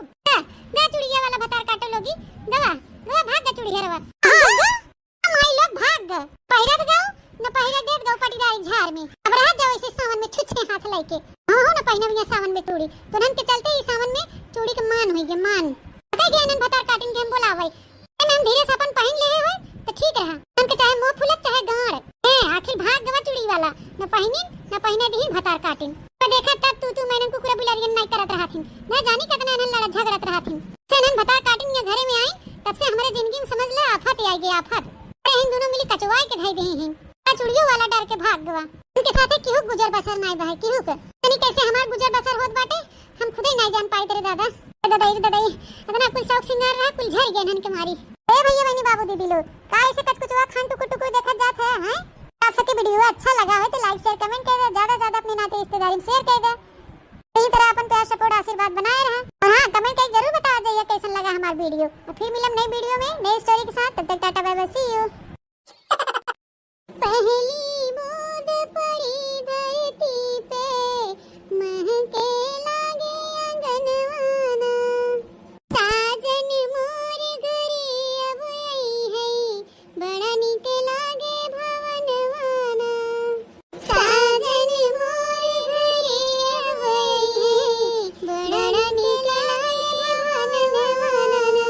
ना चूड़िया वाला भतार काटो लोगी दवा दवा भाग ग चूड़िया रवा। हां माई लोग भाग ग पहिरत गाओ न पहिरत देव गौ पटीदारी झाड़ में, अब रह जाओ इसे सावन में छुछे हाथ लेके। हां हो न पहनब ये सावन में चूड़ी, तुरंत के चलते ही सावन में चूड़ी के मान होई गे मान। पता गया नन भतार काटिन के हम बोलावे, हम धीरे से अपन पहन ले होय तो ठीक रहा, हमके चाहे मुंह फुलत चाहे गाड़ ए आखिर भाग गवा चूड़ी वाला न पहिने दी भतार काटिन। तो देखा तब तू मैंने कुकुरा बिलारियन नहीं करत रहाथिन, न जानी कितना नन लड़ा झगड़त रहाथिन। से नन भतार काटिन ये घरे में आई तब से हमारे जिंदगी में समझ ले आफत आई गई आफत। अरे इन दोनों मिली कचवाई के धाई देही हैं, चूड़ियों वाला डर के भाग गवा, उनके साथे केहू गुजर बसर नहीं भाई केहू के तनी कैसे हमार गुजर बसर होत बाटे हम खुद ही नहीं जान पाए तेरे दादा। दादाई इतना कुल शौक सिंगार रहा कुल झड़ गए नन के मारी। ए भैया बहनी बाबू दीदी लोग का ऐसे कचकुचवा खान टुकुर देखत जात है हैं? आप सबके वीडियो अच्छा लगा है तो लाइक शेयर कमेंट कर दे, ज्यादा अपने नाते रिश्तेदारी में शेयर कर दे। इसी तरह अपन प्यार सपोर्ट आशीर्वाद बनाए रहा और हाँ कमेंट करके जरूर बता जाइए कैसा लगा हमारा वीडियो। और फिर मिलम नई वीडियो में नई स्टोरी के साथ, तब तक tata bye bye see you. पहली बूंद पड़ी धरती पे महके लागे आंगनवाना, साजन मोर घरे अब आई है बड़ा नीक लागे भवनवाना, साजन मोर घरे अब आई है बड़ा नीक लागे भवनवाना,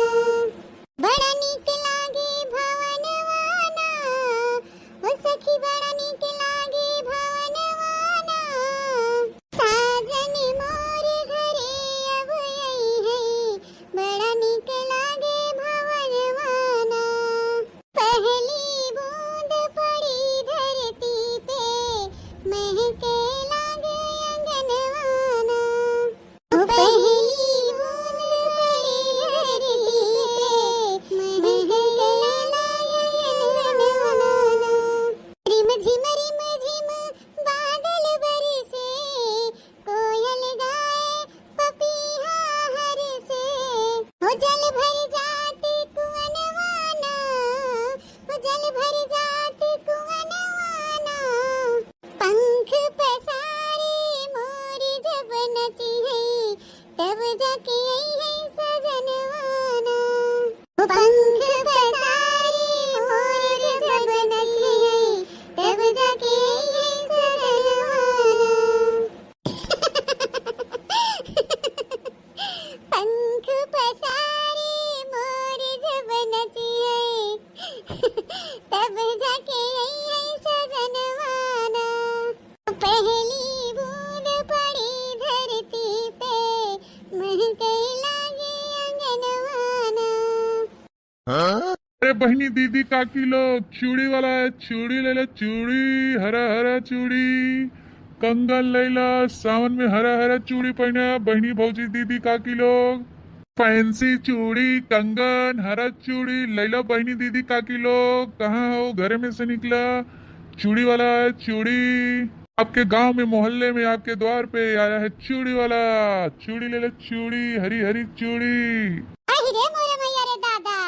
बड़ा नीक लागे भवनवाना ओ सखी बड़ा नीक लागे जल भर जाती कुवनवाना, हो जल भर जाती कुवनवाना, पंख पसारे मोर जब नची है, तब जाके आई है सजनवाना। वो पंख पसारे मोर जब नची है, तब जाके आई है सजनवाना। पंख पसारे मोर जब नची है, तब जाके आई है सजनवाना। पहली बूंद पड़ी धरती पे, महके लागे आंगनवाना। अरे बहनी दीदी काकी लोग चूड़ी वाला है, चूड़ी ले लो चूड़ी, हरा हरा चूड़ी। कंगन ले लो, सावन में हरा हरा चूड़ी पहना। बहनी भौजी दीदी काकी लोग फैंसी चूड़ी कंगन हरा चूड़ी ले लो। बहनी दीदी काकी लोग कहाँ हो, घर में से निकला? चूड़ी वाला है चूड़ी, आपके गांव में मोहल्ले में आपके द्वार पे आया है चूड़ी वाला। चूड़ी ले लो चूड़ी, हरी हरी चूड़ी। अरे रे मोरे मैया रे दादा,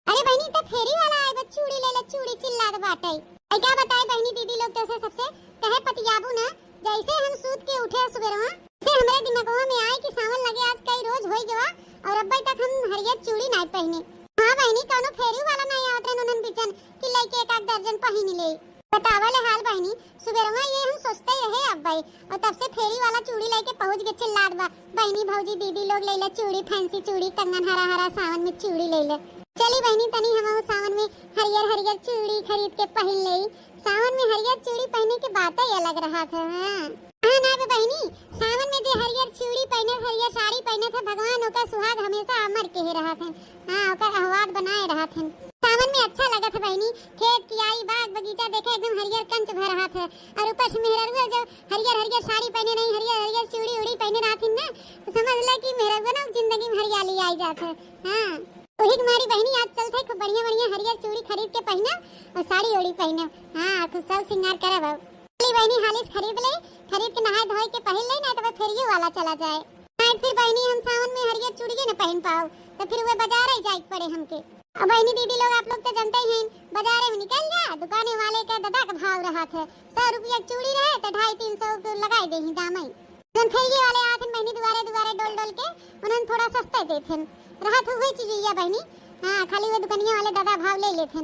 अरे बहनी तो फेरी वाला है, बस चूड़ी ले ले चूड़ी चिल्लात बाटे। और क्या बताए बहनी दीदी लोग तो सबसे कहे पतियाबू ना, जैसे हम सूत के उठे सुबेरवा से हमरे दिमागवा में आए कि सावन लगे आज कई रोज होई गवा और अब्बे तक हम हरियर चूड़ी नहीं पहने। हां बहनी कोनो फेरी वाला नहीं आवत रे ननन बिचन कि लइके एक एक दर्जन पहिन ले। बतावले हाल बहनी सुबेरवा ये हम सोचते ही रहे अब्बे, और तब से फेरी वाला चूड़ी लेके पहुंच गए चिल्लात बा। बहनी भौजी दीदी लोग ले ले चूड़ी, फैंसी चूड़ी कंगन हरा हरा सावन में चूड़ी ले ले। चली बहनी तनी हम सावन में हरियर हरियर चूड़ी खरीद के पहन ले। सावन में हरियर चूड़ी पहनने की बात ही अलग रहा था। हां ना बहनी, सावन में जो हरियर चूड़ी पहने, हरियर साड़ी पहने थे, भगवान ओका सुहाग हमेशा अमर के रहा थे। हां ओका आह्वाद बनाए रहा थे। सावन में अच्छा लगा था बहनी, खेत कियाई बाग बगीचा देखे एकदम हरियर कंच भर रहा था। और ऊपर से मेहरगुआ जब हरियर हरियर साड़ी पहने नहीं, हरियर हरियर चूड़ी उड़ी पहने रहा थी ना, तो समझ ले कि मेहरगुआ ना जिंदगी में हरियाली आई जात है। हां वही तुम्हारी बहनी आज चलते खूब बढ़िया बढ़िया हरियर चूड़ी खरीद के पहना और साड़ी ओड़ी पहना। हाँ खूब सब श्रृंगार करे बाबू। चली बहनी हालिस खरीद ले, खरीद के नहाए धोए के पहन ले, ना तो फेरियो वाला चला जाए। नहीं फिर बहनी हम सावन में हरियर चूड़ी न पहन पाओ तो फिर वो बाजार ही जाए पड़े हमके। अब बहनी दीदी लोग आप लोग तो जानते ही हैं, बाजार में निकल जा दुकाने वाले का दादा का भाव रहा था। 100 रुपया चूड़ी रहे तो 250-300 लगाए दे दाम ही। फेरिये वाले आते बहनी दुबारे दुबारे डोल डोल के उन्होंने थोड़ा सस्ते देते राहत हुई चीज या बहनी। हाँ खाली वो दुकानिया वाले दादा भाव ले लेते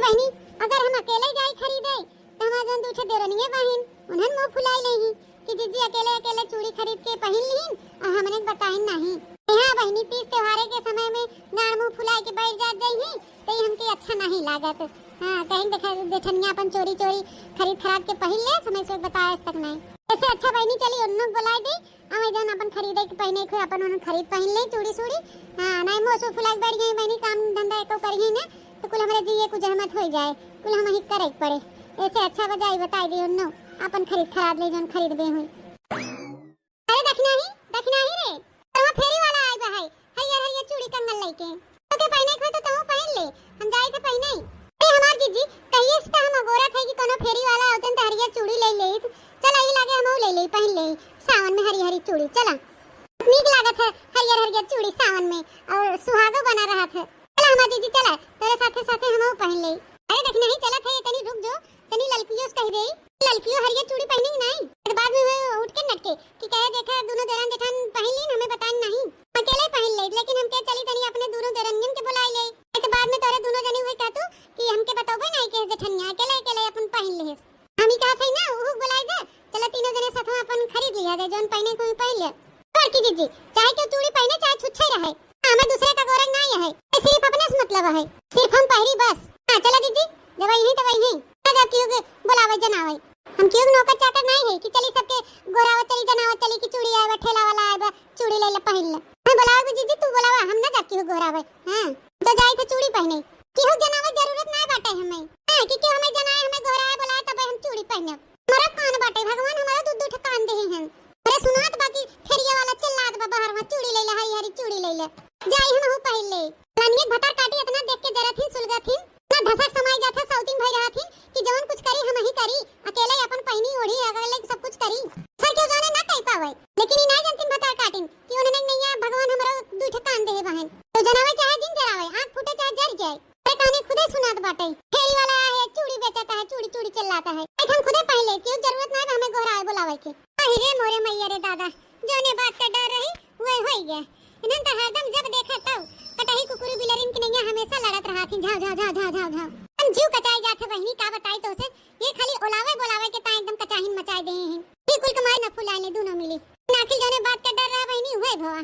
बहनी। अगर हम अकेले जाए खरीदे तो हमारे जन दूसरे देरनिए बहन उन्हें मुंह फुलाई लेही कि जीजी अकेले अकेले चूड़ी खरीद के पहन लीन और हमने बताई नहीं। हाँ बहनी तीज त्योहारे के समय में गाड़ मुंह फुलाई के बैठ जात जाई तो हमके अच्छा नहीं लागत। हाँ कहीं देखा देखनिया अपन चोरी चोरी खरीद खराद के पहन ले, समय से बताया तक नहीं। ऐसे अच्छा बहनी चली उन लोग बुला दे हमें जन अपन खरीदे के पहने को अपन उन खरीद पहन ले चूड़ी सूड़ी। हाँ नहीं मोसो फुलाई बैठ गई बहनी, काम धंधा एको करी ना तो कुल हमारे जी कुछ जहमत हो जाए, कुल हम ही करे पड़े। ऐसे अच्छा बजाई बताई दे उन अपन खरीद खराद ले जन खरीद बे हुई। अरे देखना ही रे तो फेरी वाला आए बा है हरियर हरियर चूड़ी कंगन लेके तो के पहने को तो पहन ले, हम जाए थे पहने ही। ए हमार जीजी कहिए से हम गोरा थे कि कोनो फेरी वाला होतन तो हरियर चूड़ी ले ले। चला ही लागे हम ले ले पहन ले सावन में हरी हरी चूड़ी। चला नीक लागत है हरियर हरियर चूड़ी सावन में और सुहागो बना रहा था। चला हमार जीजी चला तेरे साथे साथे हम पहन ले। अरे देखना ही चला थे तनी रुक जो तनी ललकियों कह दे ललकियों हरियर चूड़ी पहनेंगे नहीं तो बाद में वो उठ के नटके कि कहे देखा दोनों देरन जेठान पहन ली हमें बतान नहीं अकेले पहन ले। लेकिन हम के चली तनी अपने दोनों देरनियन के बुलाई ले तो बाद में तोरे दोनों जनी हुई कहतू कि हमके बताओबे नहीं के जेठनिया अकेले अकेले अपन पहन ले। हम ही कहा थे ना वो बुलाई दे। चला तीनों जने साथ में अपन खरीद लिया दे जोन पहने को पहन ले। और की जीजी चाहे तो चूड़ी पहने चाहे छुच्छे रहे, हमें दूसरे का गोरख नहीं है, सिर्फ अपने से मतलब है, सिर्फ हम पहरी बस। हां चला जीजी जब यही तो वही जब क्यों बुलावे जनावे हम क्यों नौकर चाकर नहीं है कि चली सबके गोरावत चली जनावत चली की चूड़ी आए ठेला वाला आए चूड़ी ले ले पहन ले। मैं बुलावे जीजी तू बुलावा हम ना जा क्यों गोरावे। हां तो जाए तो चूड़ी पहने क्यों जनावे जरूरत नहीं बाटे हमें। हां कि क्यों हमें जनाए हमें गोराए बुलाए तब हम चूड़ी पहने हमारा कान बाटे भगवान हमारा दूध दूध कान दे हैं। अरे सुनात बाकी फेरिया वाला चिल्लात बा बाहर में चूड़ी ले ले हरी हरी चूड़ी ले ले जाई हम हो पहन ले। लानिए भटा काटी इतना देख के जरा थी सुलगा थी ना धसक समाई जाता सौतीन भई रहा थी कि जवन कुछ करी हम ही करी अकेले अपन पहिनी ओढ़ी अगले सब कुछ करी सर क्यों जाने ना कह पावे। लेकिन ई नहीं जानती भटा काटिन कि कि उन्हें नहीं है भगवान हमारा दूठे कान दे बहन तो जनावे चाहे जिन जरावे आंख फूटे चाहे जर जाए अरे कहानी खुदे सुनात बाटे फेरी वाला है चूड़ी बेचता है चूड़ी चूड़ी चिल्लाता है हम खुदे पहले क्यों जरूरत नहीं हमें गोराए बुलावे की अरे मोरे मैया रे दादा जोने बात का डर रही वही हो गया इन्हन तो हरदम जब देखा तब कटही कुकुरी बिलरिन की नैया हमेशा लड़त रहा थी झाव झाव झाव झाव झाव हम जीव कचाई जाते बहनी का बताई तो उसे ये खाली ओलावे बोलावे के ता एकदम कचाहिन मचाई दे हैं बिल्कुल कमाई न फुलाने दोनों मिली नाखिल जोने बात का डर रहा बहनी हुए भवा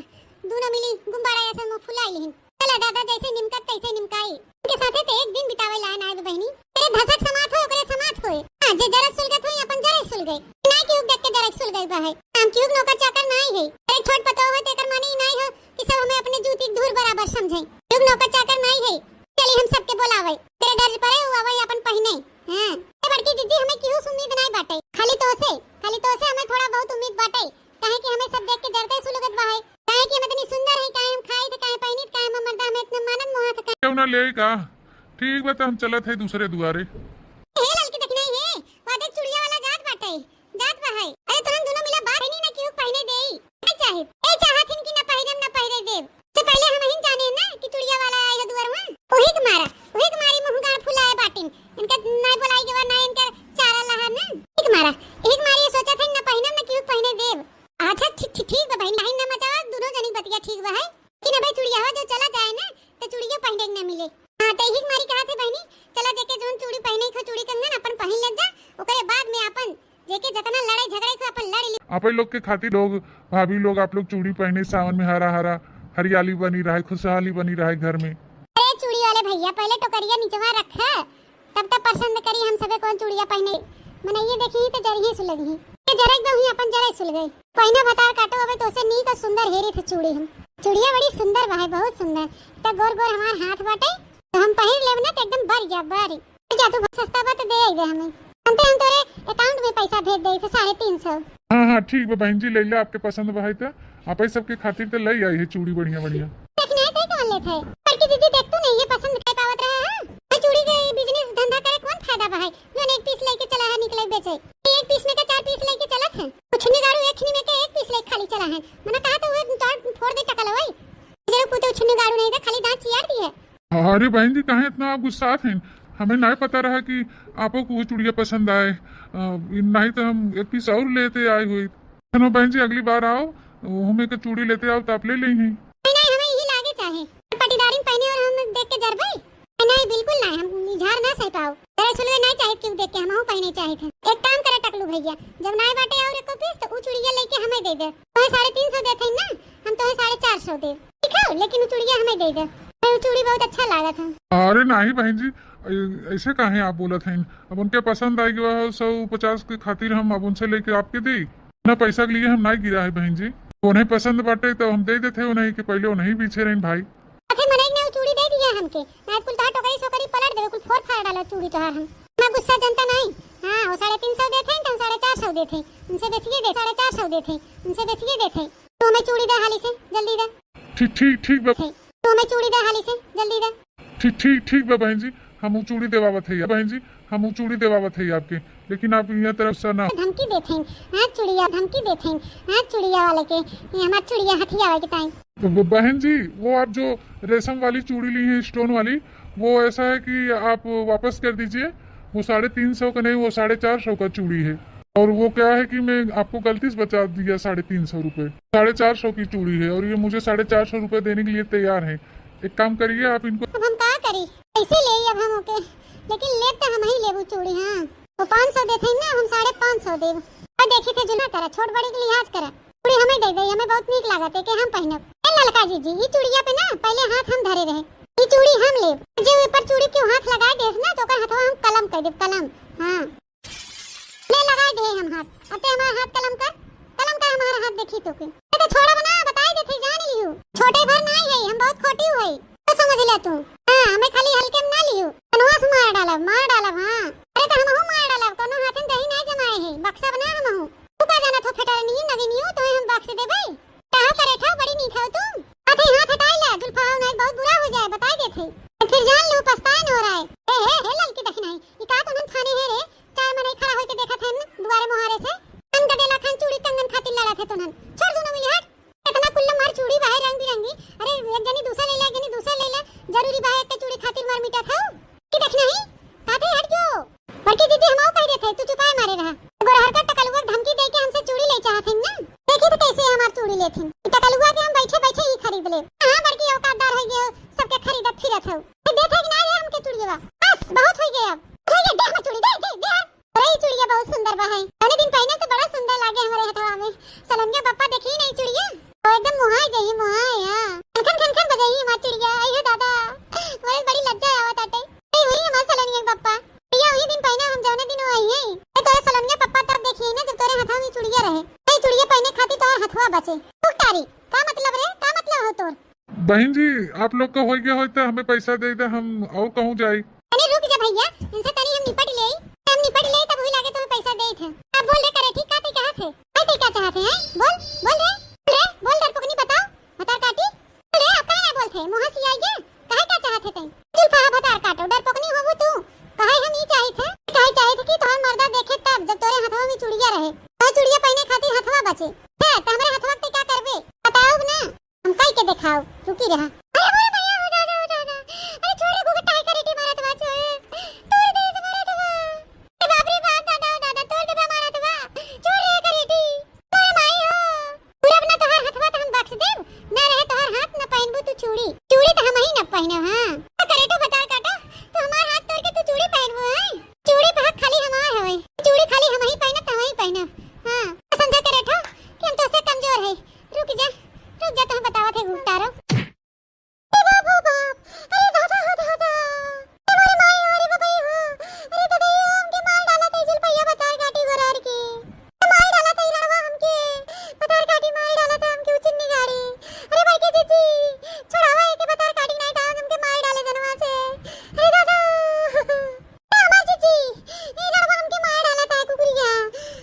दोनों मिली गुब्बारा ऐसा मुंह फुलाई लेहिन चला दादा जैसे निमकत तैसे निमकाई उनके साथे तो एक दिन बितावे लायन आए बहनी तेरे धसक समात हो ओकरे समात होए हां जे जरा सुलगत होई अपन जरा सुल गई नहीं कि देख के जरा सुल गई बा है हम क्यों नौकर चाकर नहीं है अरे छोट पतो है तेकर मानी नहीं है कि सब हमें अपने जूती धूर बराबर समझे क्यों नौकर चाकर नहीं है चली हम सबके बुलावे तेरे दर्ज पर हुआ वही अपन पहने हां ए बड़की जीजी हमें क्यों उम्मीद नहीं बाटे खाली तो से हमें थोड़ा बहुत उम्मीद बाटे काहे कि हमें सब देख के जरते सुलगत बा है काहे कि हम इतनी सुंदर है काहे हम खाई थे काहे पहनी काहे हम मर्दा में इतना मानन मोह था क्यों ना ले का ठीक बता हम चलत है दूसरे दुआरे ए ललकी देख नहीं है वादे चुड़िया वाला जात बाटे जात बा है अरे तुरंत दोनों मिला बात नहीं ना क्यों पहने देई नहीं चाहे ए चाहत हिन की ना पहिरे देव से पहले हम ही जाने ना कि चुड़िया वाला आएगा दुआर में ओही के मारी मुंह गाड़ फुलाए बाटिन इनका नहीं बोलाई के ना इनका चारा लहा ना एक मारी सोचा था ना पहिनम ना क्यों पहने देव अच्छा ठीक बा बहन लाइन ना मचावा दोनों जनी बतिया ठीक बा है कि ना भाई चुड़िया जो चला जाए ना तो चुड़िया पहने ना मिले हां तो ही मारी कहा थे बहनी चला जेके जोन चूड़ी पहने खो चूड़ी कंगन अपन पहन ले जा ओकरे बाद में अपन जेके जतना लड़ाई झगड़े को अपन लड़ ली आप लोग के खातिर लोग भाभी लोग आप लोग चूड़ी पहने सावन में हरा हरा हरियाली बनी रहे खुशहाली बनी रहे घर में अरे चूड़ी वाले भैया पहले टोकरिया नीचवा रखा तब पसंद करी हम सबे कौन चूड़िया पहने मने ये देखी तो जरिए सुलग ही ये जरा एकदम ही अपन जरा सुल गई पहिना भतार काटो अबे तो से नी का सुंदर हेरी थे चूड़ी हम चूड़िया बड़ी सुंदर बा है बहुत सुंदर त गोर गोर हमार हाथ बाटे तो हम पहन लेब ना तो एकदम बारी जा तू सस्ता बात दे दे हमें हम तोरे अकाउंट में पैसा भेज दे 350 हाँ ठीक बा बहन जी ले ले आपके पसंद बा है तो आप सबके खातिर तो ले आई है चूड़ी बढ़िया देखने थे कौन ले थे लड़की दीदी देख तू नहीं ये पसंद कर पावत रहा है मैं चूड़ी के बिजनेस धंधा करे कौन फायदा बा है जो एक पीस लेके चला है निकले बेचे एक पीस में का 4 पीस लेके चलत है कुछ नहीं गाड़ू एक में के एक पीस लेके खाली चला है मने कहा तो वो तोड़ फोड़ दे टकल होई जरा पुते छुन्नी गाड़ू नहीं दे खाली दांत चियार दी है अरे बहन जी काहे इतना आप गुस्सा हैं हमें नहीं पता रहा कि आपको वो चूड़िया पसंद आए नहीं तो हम एक पीस और लेते आए हुए चलो बहन जी अगली बार आओ हमें के चूड़ी लेते आओ तो आप ले लेंगे नहीं हमें यही लागे चाहे पटीदारी पहने और हम देख के जर भाई नहीं बिल्कुल नहीं हम झाड़ ना सह पाओ तेरे सुलवे नहीं चाहे क्यों देख के हम हो पहने चाहे थे एक काम करे टकलू भैया जब नहीं बाटे और एक पीस तो वो चूड़िया लेके हमें दे दे तो 350 देते ना हम तो 450 दे ठीक है लेकिन वो चूड़िया हमें दे दे वो चूड़ी बहुत अच्छा लगा था अरे नहीं बहन जी ऐसे काहे आप बोलत हैं अब उनके पसंद आएगी वह 150 के खातिर हम अब उनसे लेके आपके दी ना पैसा के लिए हम नहीं गिरा है बहन जी उन्हें पसंद बाटे तो हम दे देते उन्हें कि पहले उन्हें पीछे रहे भाई अरे मने ने चूड़ी दे दिया हमके मैं कुल तो टोकरी सोकरी पलट देवे कुल फोड़ फाड़ डाला चूड़ी तो हम मैं गुस्सा जनता नहीं हां वो 350 देते हैं तो 450 देते उनसे बेचिए दे 450 देते उनसे बेचिए देते तो हमें चूड़ी दे हाली से जल्दी दे ठीक तो हमें चूड़ी दे हाली से जल्दी दे ठीक बहन जी हम चूड़ी देवावत है बहन जी हम चूड़ी देवावत है आपके लेकिन आप यहाँ तरफ से ना धमकी देते हैं हां चूड़िया धमकी देते हैं हां चूड़िया वाले के हमार चूड़िया हथिया वाले के टाइम बहन जी वो आप जो रेशम वाली चूड़ी ली है स्टोन वाली वो ऐसा है कि आप वापस कर दीजिए वो 350 का नहीं वो 450 का चूड़ी है और वो क्या है कि मैं आपको गलती से बचा दिया 350 रुपए 450 की चूड़ी है और ये मुझे 450 रुपए देने के लिए तैयार है एक काम करिए आप इनको अब हम क्या करी ऐसे ले अब हम ओके लेकिन ले तो हम ही लेबू चूड़ी हां तो 500 देते हैं ना हम 550 देब और देखी थे जुना करा छोट बड़ी के लिहाज करा चूड़ी हमें दे दे हमें बहुत नीक लागत है कि हम पहनब ए ललका जी ये चूड़िया पे ना पहले हाथ हम धरे रहे ये चूड़ी हम लेब जे ऊपर चूड़ी के हाथ लगाए देस ना तो ओकर हाथवा हम कलम कर देब कलम हां ले लगाए दे हम हाथ अते हमारा हाथ कलम कर हमारा हाथ देखी तो के तो छोड़ा बना बताई देते जान लियो छोटे भर नहीं है हम बहुत खोटी हुई तो समझ ले तू हां हमें खाली हल्के में ना लियो बनवास मार डाला हां अरे तो हम मार डाला कोनो हाथन दही नहीं जमाए है बक्सा बना हम हूं तू का जाना तो फेटा नहीं नगी नहीं तो हम बक्से दे भाई कहां करे था बड़ी नहीं खाओ तू अथे हाथ हटाई ले जुल्फाओ नहीं बहुत बुरा हो जाए बताई देते फिर जान लो पछतान हो रहा है हे ललकी देखना है ये का तो हम थाने है रे चार मने खड़ा होके देखा था दुआरे मोहारे से हम गडेला खान चूड़ी कंगन खातिर लड़ा थे तो छोड़ दो ना मिली हट इतना कुल्ला मार मीठा खाओ कि देखना ही काते हट जो बड़की दीदी हम कह देते तू चुपाए मारे रहा गोरहर का टकलुआ धमकी दे के हमसे चूड़ी ले चाहत ना देखी तो कैसे हमार चूड़ी लेथिन टकलुआ के हम बैठे बैठे ही खरीद ले हां बड़की औकातदार हो गए सबके खरीदत फिरत हो देथे कि ना ये हमके चूड़ीवा बस बहुत हो गया अब ये देख में चूड़ी दे अरे चूड़िया बहुत सुंदर बा है अने दिन पहने तो बड़ा सुंदर लागे हमारे हथवा में सलनिया पप्पा देखी नहीं चूड़िया तो एकदम मुहाई जही मुहाई हां खन खन खन बजाई हमार चूड़िया आई दादा बड़े बड़ी लज्जा आवत आटे ए हुई हमार सलनिया पप्पा भैया वही दिन पहने हम जौने दिन आई है ए तोरे सलनिया पप्पा तब देखी ना जब तोरे हथवा में चूड़िया रहे ए चूड़िया पहने खाती तो हथवा बचे टुकटारी का मतलब रे का मतलब हो तोर बहन जी आप लोग का हो गया हो तो हमें पैसा दे दे हम और कहूँ जाए अरे रुक जा भैया इनसे तनी हम निपट ले तब हुई लागे तुम्हें पैसा दे थे अब बोल रे करे ठीक का ते कहा थे आई क्या चाहते हैं बोल बोल डरपोक नहीं बताओ भतार काटी बोल रे आप काहे ना बोलते मुंह से आई गया काहे क्या चाहते थे जुल्फा भतार काटो डरपोक नहीं होबो तू काहे हम नहीं चाहे थे कि तोहर मर्दा देखे तब जब तोरे हथवा में चूड़िया रहे तो चूड़िया पहने खातिर हथवा बचे है तो हमरे हथवा पे क्या करबे बताओ ना हम काई के दिखाओ रुकी रहा अरे बोल भैया हो दादा अरे छोड़ रे गुगटा है करेटी मारत बा छोड़ तोड़ दे मारत बा ए बाप रे बाप दादा तोड़ दे मारत बा छोड़ रे करेटी तोरे माई हो पूरा अपना तोहर हथवा तो हम बख्श देब ना रहे तोहर हाथ न पहनबू तू चूड़ी तो हम ही न पहनब हां तो करेटो बता काटा तो हमार हाथ तोड़ के तू चूड़ी पहनबू है चूड़ी पे हाथ खाली हमार है चूड़ी खाली हम ही पहनब तो हम ही पहनब हां समझा करेटो कि हम तो से कमजोर है रुक जा तो हम बतावत है घुटारो ए बाबू बाप अरे दादा हो दादा ए मोरे माई अरे बाबा हो अरे दादा हमके मार डाला ते जुल भैया बतार काटी गोरार के मार डाला ते लड़वा हमके बतार काटी मार डाला था हमके उचिन्नी गाड़ी अरे भाई के दीदी छोड़ावा के बतार काटी नहीं था हमके मार डाले जनवा से अरे दादा मामा जीजी ये लड़वा हमके मार डाला था कुकुरिया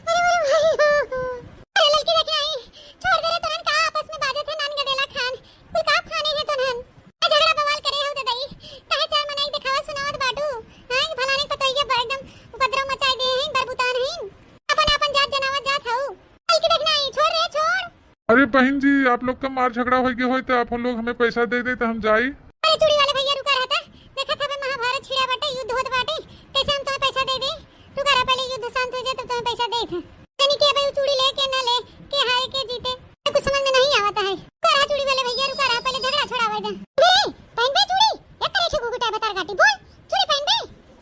अरे मोरे भाई हो अरे लड़की देख आई छोड़ दे रे तुरंत का आपस में बाजे थे नान गडेला खान कुल का खाने है तुरंत झगड़ा बवाल करे हो दादाई काहे चार मनाई दिखावा सुनावत बाटू हां भलाने पतैया एकदम उपद्रव मचाई दे हैं बरबुतान हैं अपन जात जनावत जात हऊ लड़की देखना आई छोड़ रे छोड़ अरे बहन जी आप लोग का मार झगड़ा हो गया हो तो आप लोग हमें पैसा दे दे तो हम जाए अरे चूड़ी वाले भैया रुका रहता देखा था महाभारत छिड़ा बाटे युद्ध होत बाटे कैसे हम तुम्हें पैसा दे दे रुका रहा पहले युद्ध शांत हो जाए तब तुम्हें पैसा दे थे यानी कि भाई चूड़ी ले के ना ले के हारे के जीते कुछ समझ में नहीं आता है करा चूड़ी वाले भैया रुका रहा पहले झगड़ा छोड़ावे दे अरे पहन बे चूड़ी एक करे छे गुगुटा बता काटी बोल चूड़ी पहन बे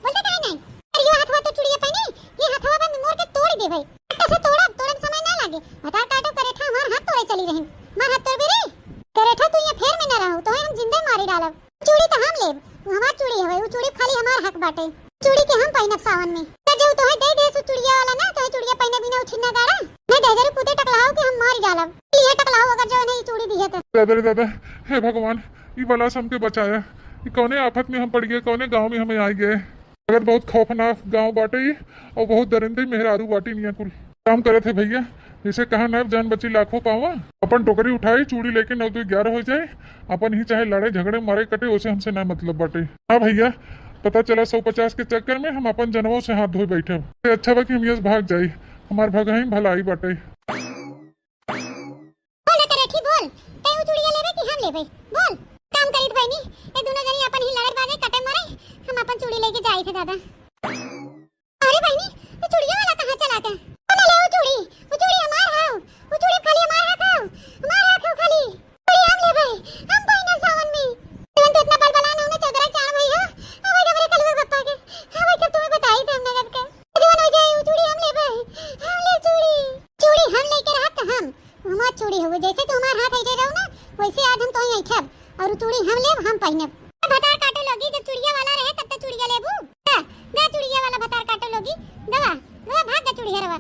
बोलते काहे नहीं अरे ये हाथवा तो चूड़िया पहने ये हाथवा पे मोड़ के तोड़ दे भाई ऐसे तोड़ा समय ना लागे बता काटो करेठा हमार हाथ तोड़े चली रही मार हाथ तोड़ बे रे करेठा तू ये फेर में ना रहो तो हम जिंदा मारी डालब चूड़ी तो हम लेब हमार चूड़ी है वो चूड़ी खाली हमार हक बाटे चूड़ी के हम पहनब सावन में जो तो है दे सु चूड़िया वाला ना तो चूड़िया पहने बिना उठना गाड़ा नहीं दे जरे पुते टकलाओ के हम मार डालब ये टकलाओ अगर जो नहीं चूड़ी दी है तो दादा हे भगवान ये वाला से हमके बचाया ये कौने आफत में हम पड़ गए कौने गांव में हमें आ गए अगर बहुत खौफनाक गांव बाटे ये और बहुत दरिंदे मेहरारू बाटी नहीं कुल काम करे थे भैया जैसे कहा ना जान बची लाखों पावा अपन टोकरी उठाई चूड़ी लेके 9 तो 11 हो जाए अपन ही चाहे लड़े झगड़े मारे कटे उसे हमसे ना मतलब बाटे हाँ भैया पता चला 150 के चक्कर में हम अपन जनवों से हाथ धोए बैठे अच्छा बा कि हम यस भाग जाई हमार भगाई भलाई बाटे बोल करेठी बोल ते वो चूड़िया लेबे कि हम लेबे बोल काम करित बहनी ए दोनों जनी अपन ही लड़े बाजे कटे मारे हम अपन चूड़ी लेके जाई थे दादा अरे बहनी ये चूड़िया वाला कहां चला के ले वो चूड़ी हमार है वो चूड़ी खाली हमार है खाली चूड़ी हम ले भाई हम पहने सावन में तुम तो इतना बलबलाना होने चौधरा चार भाई हो हवे डबरे कलवे पप्पा के हवे कब तुम्हें बताई थे हमने कब के जवान हो जाए वो चूड़ी हम ले भाई हम ले चूड़ी हम लेके रहत हम हमार चूड़ी हो जैसे तो हमार हाथ ऐसे रहो ना वैसे आज हम तो ही ऐठब और चूड़ी हम लेब हम पहनब भतार काटो लोगी जब चूड़िया वाला रहे तब तो चूड़िया लेबू दे चूड़िया वाला भतार काटो लोगी दवा भाग जा चूड़ी हरवा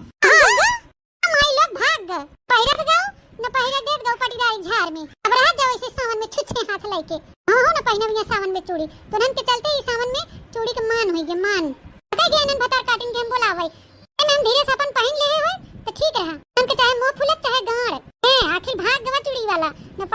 हमारे लोग भाग गए पहिरत जाओ न पहिरे देव दो पटीदारी झाड़ में अब रह जाओ इसे सावन में छुछे हाथ लेके हां हो न पहिने बिना सावन में चूड़ी तुरंत के चलते ही सावन में चूड़ी के मान होई गे मान पता के अनन भतार काटिन के हम बोलावई हम धीरे से अपन पहन ले होय तो ठीक रहा हम के चाहे मुंह फुलत चाहे गाड़ है आखिर भाग गवा चूड़ी वाला न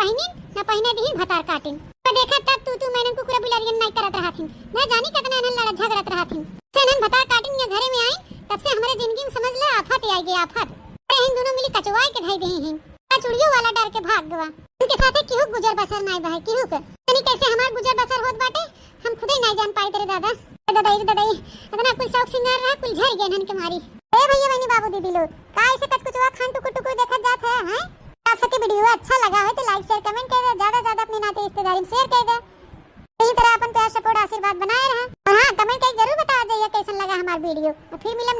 पहिने दी भतार काटिन तो देखा तब तू मैंने कुकुरा बिलारियन नहीं करत रहाथिन न जानी कितना अनन लड़ा झगड़त रहाथिन से अनन भतार काटिन के घरे में आई तब से हमारे जिंदगी में समझ ले आफत आई गई आफत इन दोनों मिली कचवाई के धाई दही हैं चूड़ियों वाला डर के भाग गवा उनके साथे केहू गुजर बसर नहीं भाई केहू के तनी कैसे हमार गुजर बसर होत बाटे हम खुदे नहीं जान पाई तेरे दादा दादाई इतना कुल शौक सिंगार रहा कुल झर गया नन के मारी। ए भैया बहनी बाबू दीदी लोग का ऐसे कच कुछ खान टुकुर टुकुर देखा जात है हैं? आप सबके वीडियो अच्छा लगा है तो लाइक शेयर कमेंट कर दे, ज्यादा अपने नाते रिश्तेदारी में शेयर कर दे। इसी तरह अपन प्यार सपोर्ट आशीर्वाद बनाए रहा। और हाँ, कमेंट करके जरूर बता जाइए कैसा लगा हमारा वीडियो। और फिर मिले